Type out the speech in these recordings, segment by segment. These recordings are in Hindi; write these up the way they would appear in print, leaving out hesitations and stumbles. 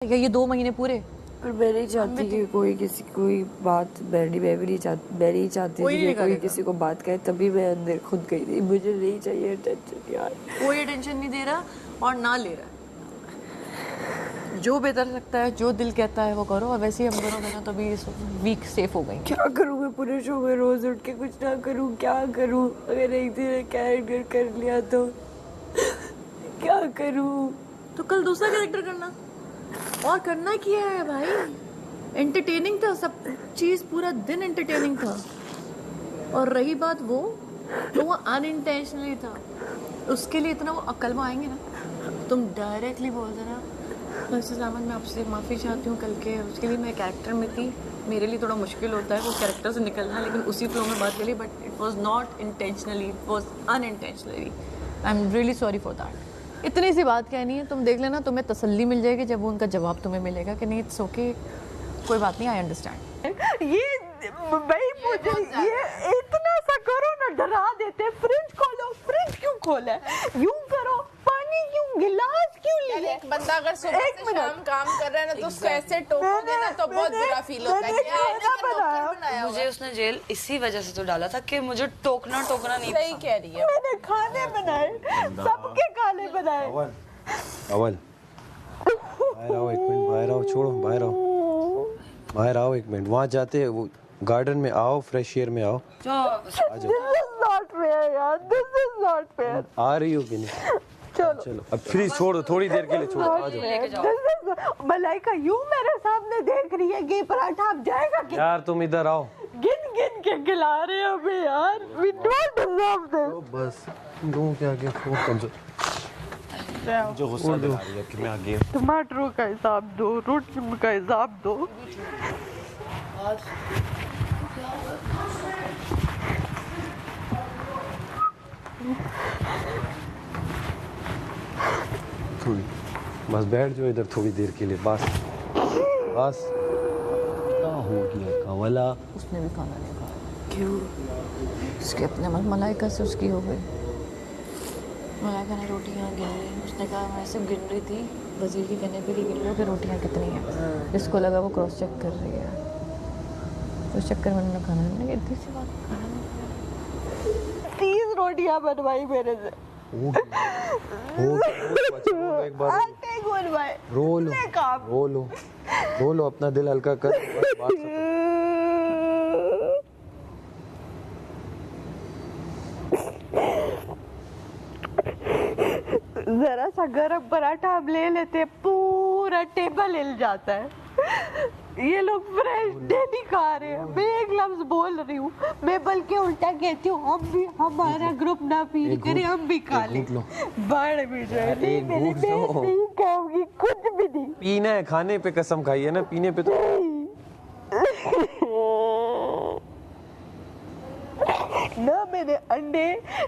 या ये 2 महीने पूरे? पर मैं नहीं चाहती कि कोई किसी कोई बात मैं नहीं चाहती थी कि कोई किसी को बात कहे, तभी मैं अंदर खुद गई थी। मुझे नहीं चाहिए टेंशन यार, कोई टेंशन नहीं दे रहा और ना ले रहा। जो बेहतर लगता है, जो दिल कहता है वो करो। और वैसे ही हम दोनों बहनों तो भी इस वीक सेफ हो गई। क्या करूँ मैं पूरे शो में रोज उठ के कुछ ना करूँ, क्या करूँ? अगर एक दिन कैरेक्टर कर लिया तो क्या करूँ? तो कल दूसरा कैरेक्टर करना, और करना क्या है भाई। एंटरटेनिंग था सब चीज, पूरा दिन एंटरटेनिंग था। और रही बात वो, तो वो अनइंटेंशनली था। उसके लिए इतना वो अक्ल में आएंगे ना, तुम डायरेक्टली बोल देना मिसेस अहमद मैं आपसे माफ़ी चाहती हूँ कल के, उसके लिए मैं कैरेक्टर में थी, मेरे लिए थोड़ा मुश्किल होता है वो कैरेक्टर से निकलना, लेकिन उसी फ्लो में बात करी, but it was not intentionally, it was unintentionally. I am really sorry for that. इतनी सी बात कहनी है, तुम देख लेना, तुम्हें तसल्ली मिल जाएगी जब वो उनका जवाब तुम्हें मिलेगा कि नहीं इट्स ओके, कोई बात नहीं, आई अंडरस्टैंड। ये भाई मुझे ये इतना सा करो ना, डरा देते। फ्रिज खोलो, फ्रिज क्यों खोला है? यूं करो, पानी क्यों, गिलास क्यों लिया? एक बंदा अगर सुबह से शाम काम कर रहा है ना, तो उसको ऐसे टोकोगे ना तो बहुत बुरा फील होता है। बनाया मुझे उसने जेल इसी वजह से तो डाला था कि मुझे टोकना नहीं। सही कह रही है। मैंने खाने बनाए, सबके खाने बनाए। अवल बाहर आओ एक मिनट, बाहर आओ, छोड़ो, बाहर आओ, बाहर आओ एक मिनट। वहाँ जाते वो गार्डन में आओ, फ्रेश एयर में आओ। This is not fair यार, this is not fair। आ रही हो कि नहीं? चलो चलो अब फ्रीज छोड़ो, थोड़ी देर के लिए छोड़ो, आ जाओ। मलाइका यूं मेरे सामने देख रही है कि पराठा अब जाएगा कि यार तुम इधर आओ। गिन गिन के खिला रहे हो हमें यार। We don't deserve this। तो बस दो क्या क्या फोन कमजोर, मुझे गुस्सा दिला रही है कि मैं आगे। टमाटरों का हिसाब दो, रोटी का हिसाब दो। थोड़ी बस बैठ जाओ इधर थोड़ी देर के लिए, बस बस। क्या हो गया कवला? उसने भी खाना नहीं खाया। क्यों? उसके अपने मन, मलाइका से उसकी हो गई। मलाइका ने रोटियां गिन ली, उसने कहा मैं सिर्फ गिन रही थी, वजीर के कहने पे गिन लो कि रोटियां कितनी हैं। इसको लगा वो क्रॉस चेक कर रही है, उस चक्कर में उन्होंने खाना नहीं, इतनी सी बात खाना नहीं। 30 रोटियां बनवाई मेरे से। एक बार आटे गुनवाए। रो लो, रो लो, रो लो, अपना दिल हल्का कर, बस बात खत्म। जरा सा गरम पराठा हम ले लेते, पूरा टेबल हिल जाता है। ये लोग फ्रेश डेली खा रहे हैं, मैं एक लफ्ज बोल रही हूँ, मैं बल्कि उल्टा कहती हूँ हम भी, हमारा ग्रुप ना फील करे, हम भी खा ले। बाढ़ भी जाए, नहीं मेरी बेइज्जती नहीं खाऊंगी, कुछ भी नहीं। पीना है, खाने पे कसम खाई है ना, पीने पे तो ना मैंने अंडे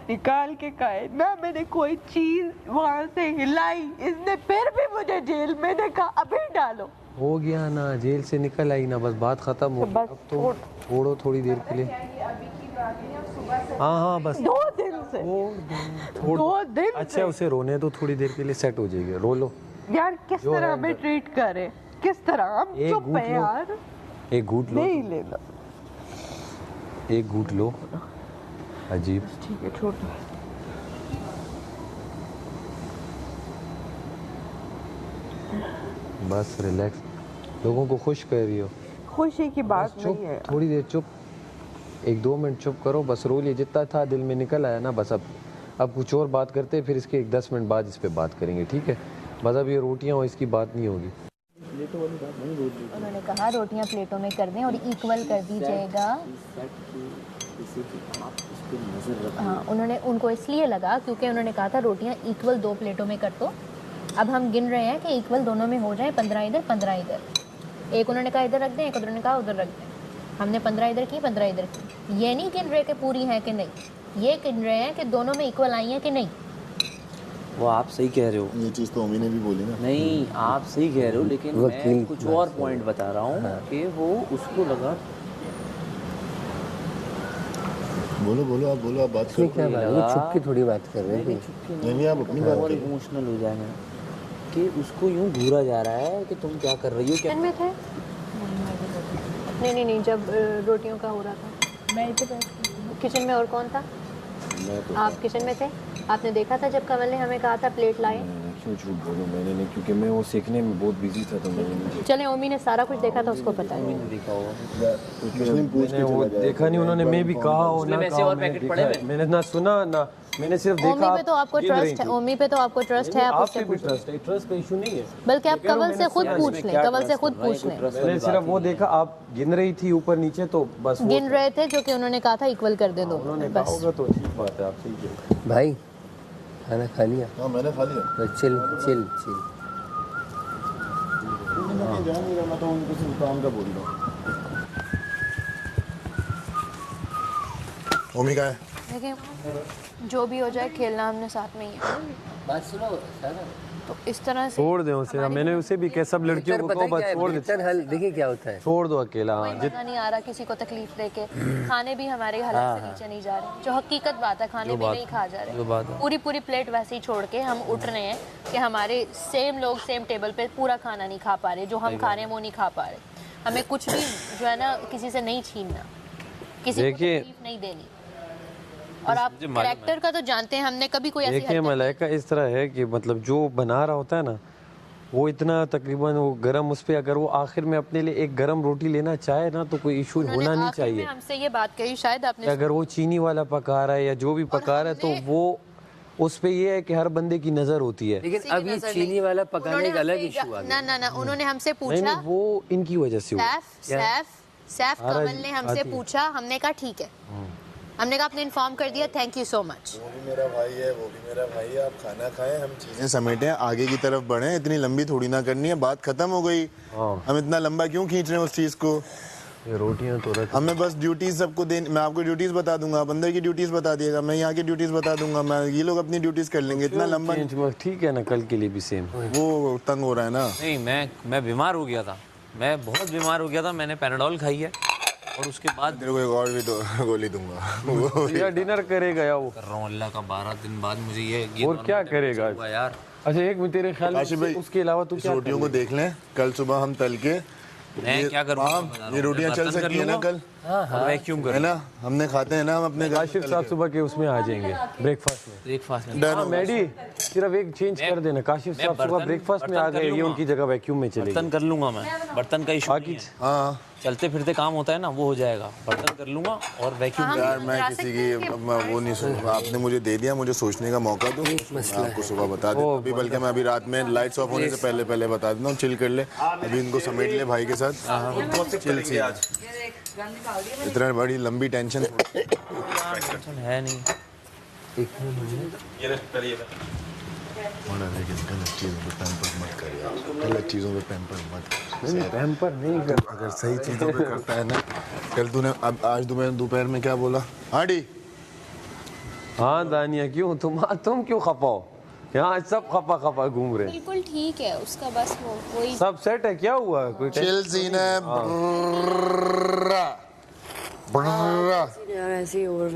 निकाल के खाए, ना मैंने कोई चीज वहां से हिलाई, इसने फिर भी मुझे जेल में देखा। अभी डालो, हो गया ना, जेल से निकल आई ना, बस बात खत्म हो गई। अब तो छोड़ो थोड़ी देर के लिए। हाँ हाँ बस 2 दिन से, छोड़ 2 दिन अच्छा उसे रोने दो थोड़ी देर के लिए, सेट हो जाएगी, रो लो यार। किस तरह हमें ट्रीट करे, किस तरह हम चुप है यार। एक घूट लो, नहीं लेना, एक घूट लो। अजीब, ठीक है छोड़ दो। बस रिलैक्स, लोगों को खुश कर रही हो। खुशी की बात चुप, नहीं है। थोड़ी देर चुप, 1-2 मिनट चुप करो, बस रो लिए, जितना था दिल में निकल आया ना, बस अब कुछ और बात करते हैं, फिर इसके 10 मिनट बाद इस पे बात करेंगे, ठीक है? बस अब ये रोटियां हो, इसकी बात नहीं होगी। उन्होंने कहा रोटियां प्लेटों में कर दें और इक्वल कर दीजिएगा। हाँ, उन्होंने उनको इसलिए लगा क्योंकि उन्होंने कहा था रोटियां इक्वल 2 प्लेटों में कर दो। अब हम गिन रहे हैं कि इक्वल दोनों में हो जाए, 15 इधर 15 इधर। एक उन्होंने कहा इधर रख दें, एक उन्होंने कहा उधर रख दें। हमने 15 इधर की, 15 इधर की। ये नहीं गिन रहे कि पूरी है कि नहीं, ये गिन रहे हैं कि दोनों में इक्वल आई है कि नहीं। वो आप सही कह रहे हो, ये चीज़ तो अम्मी ने भी बोली ना। नहीं आप सही कह रहे हो, लेकिन मैं कुछ और पॉइंट बता रहा हूँ कि वो उसको लगा। बोलो बोलो, आप बोलो, आप बात करो। क्या बात है? चुप की थोड़ी बात कर रहे हैं। नहीं आप अपनी बात और करिए। इमोशनल हो जाएंगे। कि उसको यूं घूरा जा रहा है कि तुम क्या कर रही हो, क्या किचन में थे? नहीं, जब रोटियों का हो रहा था मैं इधर किचन में। और कौन था? मैं तो आप किचन में थे? आपने देखा था जब कमल ने हमें कहा था प्लेट लाए? क्यों झूठ बोलूं, मैंने नहीं, क्योंकि मैं वो सीखने में बहुत बिजी था तो मैंने नहीं चले, ओमी ने सारा कुछ देखा था, उसको पता है। देखा होगा। मुस्लिम पूछ के वो चला जाए। देखा नहीं उन्होंने, मैं भी कहा हो उसमें ना वैसे कहा, और मैंने पैकेट देखा पड़े है। हुए। मैंने ना सुना ना, मैंने सिर्फ देखा ओमी पे तो आपको गिन रही ट्रस्ट है, थी। ओमी पे तो आपको ट्रस्ट है, आप आप उससे पे भी पूछ ट्रस्ट है, ट्रस्ट का इशू नहीं है। बल्कि आप मैं कह रहा हूं, कमल से मैंने खुद सुना पूछ इसमें लें, क्या कमल से trust खुद कर रहा है, पूछ लें। ट्रस्ट मैंने वाली सिर्फ बात वो ही देखा आप गिन रही थी ऊपर नीचे, तो बस वो गिन रहे थे जो कि उन्होंने कहा था इक्वल कर दे दो, उन्होंने कहा बस। होगा तो ठीक बात है, आप सही कह रहे हो। भाई खाना खा लिया? हाँ मैंने खा लिया। बस चिल चिल चिल। मैं जा नहीं रहा, मैं तो उनको सिर्फ काम का बोल रहा हूँ। ओमी का है? देखिए जो भी हो जाए, खेलना हमने साथ में ही है, बात सुनो सारा। तो इस तरह से छोड़ दे उसे, मैंने उसे भी कहा सब लड़कियों को कहो बस छोड़ दे, बेहतर हल देखिए क्या होता है। छोड़ दो अकेला। हाँ, मजा नहीं आ रहा किसी को तकलीफ देके। खाने भी हमारे हालत से नीचे नहीं जा रहे, जो हकीकत बात है, खाने भी नहीं खा जा रहे। पूरी प्लेट वैसे ही छोड़ के हम उठ रहे हैं कि हमारे सेम लोग सेम टेबल पे पूरा खाना नहीं खा पा रहे, जो हम खा रहे हैं वो नहीं खा पा रहे। हमें कुछ भी जो है ना किसी से नहीं छीनना, किसी को तकलीफ नहीं देनी। और आप कैरेक्टर का तो जानते हैं, हमने कभी कोई ऐसी देखिए मलाइका इस तरह है कि मतलब जो बना रहा होता है ना, वो इतना तकरीबन वो गरम, उस पे अगर वो आखिर में अपने लिए एक गरम रोटी लेना चाहे ना, तो कोई इशू होना नहीं चाहिए। हमसे ये बात कही शायद आपने, अगर वो चीनी वाला पका रहा है या जो भी पका रहा है, तो वो उस पे ये है कि हर बंदे की नजर होती है। लेकिन अब ये चीनी वाला पकाने का अलग इशू आ गया। ना उन्होंने हमसे नहीं पूछा, नहीं, वो इनकी वजह से हुआ। सैफ कमल ने हमसे पूछा, हमने कहा ठीक है, हमने कहा आपने इन्फॉर्म कर दिया, थैंक यू सो मच। वो भी मेरा भाई है, वो भी मेरा भाई है, आप खाना खाएं, हम चीजें समेटें, आगे की तरफ बढ़ें। इतनी लंबी थोड़ी ना करनी है, बात खत्म हो गई। हम इतना लंबा क्यों खींच रहे हैं उस चीज को? ये रोटियां तो रख, हमें बस ड्यूटीज सबको दे, मैं आपको ड्यूटीज बता दूंगा, आप अंदर की ड्यूटीज बता दिएगा, मैं यहाँ की ड्यूटीज बता दूंगा, मैं ये लोग अपनी ड्यूटीज कर लेंगे। इतना लंबा ठीक है ना, कल के लिए भी सेम। वो तंग हो रहा है ना। नहीं, मैं बीमार हो गया था, मैं बहुत बीमार हो गया था, मैंने पैराडोल खाई है और उसके बाद तेरे को एक और भी गोली दूंगा। या डिनर करेगा या वो कर रहा हूँ अल्लाह का, 12 दिन बाद मुझे ये और क्या करेगा यार। अच्छा एक मिनट, तेरे ख्याल काशिफ भाई, में उसके अलावा तू क्या रोटियों को देख लें, कल सुबह हम तल के मैं क्या करूँगा? ये रोटियां चल सकती है ना कल? वैक्यूम है ना, हमने खाते हैं ना हम अपने काशिफ साहब सुबह के उसमें आ जाएंगे ब्रेकफास्ट में। ब्रेकफास्ट में डन हाँ हो। मैडी सिर्फ एक चेंज कर देना, काशिफ साहब सुबह ब्रेकफास्ट में आ गए, ये उनकी जगह वैक्यूम में चले बर्तन कर लूंगा मैं, बर्तन का इशू बाकी हाँ चलते फिरते काम होता है ना, वो हो जाएगा। बर्तन कर लूंगा और वैक्यूम यार, मैं किसी की वो नहीं सुन, आपने मुझे दे दिया, मुझे सोचने का मौका दो, मैं आपको सुबह बता दूँ अभी, बल्कि मैं अभी रात में लाइट्स ऑफ होने से पहले बता देता हूँ। चिल कर ले, अभी इनको समेट ले भाई के साथ, चिल सी। इतना बड़ी लंबी टेंशन है नहीं। गलत चीज़ों पे पैम्पर मत कर यार, गलत चीज़ों पे पैम्पर मत कर। नहीं पैम्पर नहीं कर, अगर सही चीज़ों पे करता है ना, कल तूने अब आज दोपहर में क्या बोला? हाडी हाँ दानिया क्यों तुम क्यों खपा हो? यहाँ सब खपा घूम रहे हैं। बिल्कुल ठीक है उसका, बस वो वही सब सेट है, क्या हुआ कोई चिल सीन है।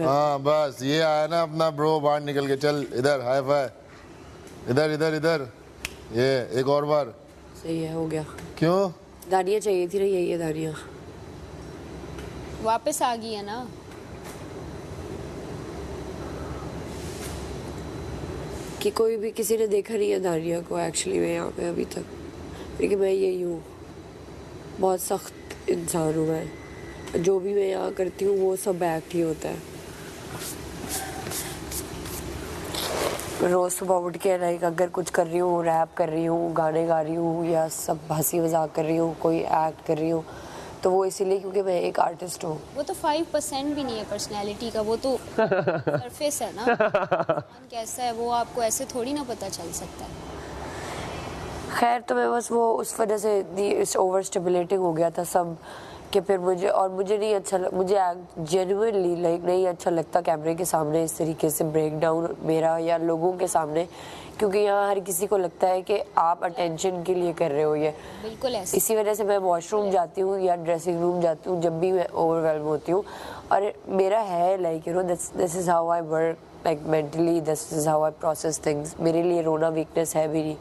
हाँ बस ये आया ना अपना ब्रो, बाहर निकल के चल, इधर हाई फाई, इधर इधर इधर, ये एक और बार। सही है, हो गया। क्यों? दानिया चाहिए थी ना, यही है दानिया। वापस आ गई है ना। कि कोई भी किसी ने देखा नहीं है दानिया को एक्चुअली में यहाँ पे अभी तक, लेकिन मैं यही हूँ, बहुत सख्त इंसान हूँ मैं, जो भी मैं यहाँ करती हूँ वो सब एक्ट ही होता है। रोज़ सुबह उठ के लाइक अगर कुछ कर रही हूँ, रैप कर रही हूँ, गाने गा रही हूँ या सब हंसी मजाक कर रही हूँ, कोई एक्ट कर रही हूँ, तो वो इसीलिए क्योंकि मैं एक आर्टिस्ट हूँ। वो तो 5% भी नहीं है पर्सनैलिटी का, वो तो सरफेस है ना। कैसा है वो आपको ऐसे थोड़ी ना पता चल सकता है। खैर तो मैं बस वो उस वजह से ओवर स्टिमुलेटिंग हो गया था सब, कि फिर मुझे नहीं अच्छा मुझे जेन्युइनली लाइक नहीं अच्छा लगता कैमरे के सामने इस तरीके से ब्रेक डाउन मेरा या लोगों के सामने, क्योंकि यहाँ हर किसी को लगता है कि आप अटेंशन के लिए कर रहे हो ये। बिल्कुल ऐसे। इसी वजह से मैं वॉशरूम जाती हूँ या ड्रेसिंग रूम जाती हूँ जब भी मैं ओवरवेल्म होती हूँ, और मेरा है like you know this is how I work, like mentally this is how I process things. मेरे लिए रोना वीकनेस है भी नहीं,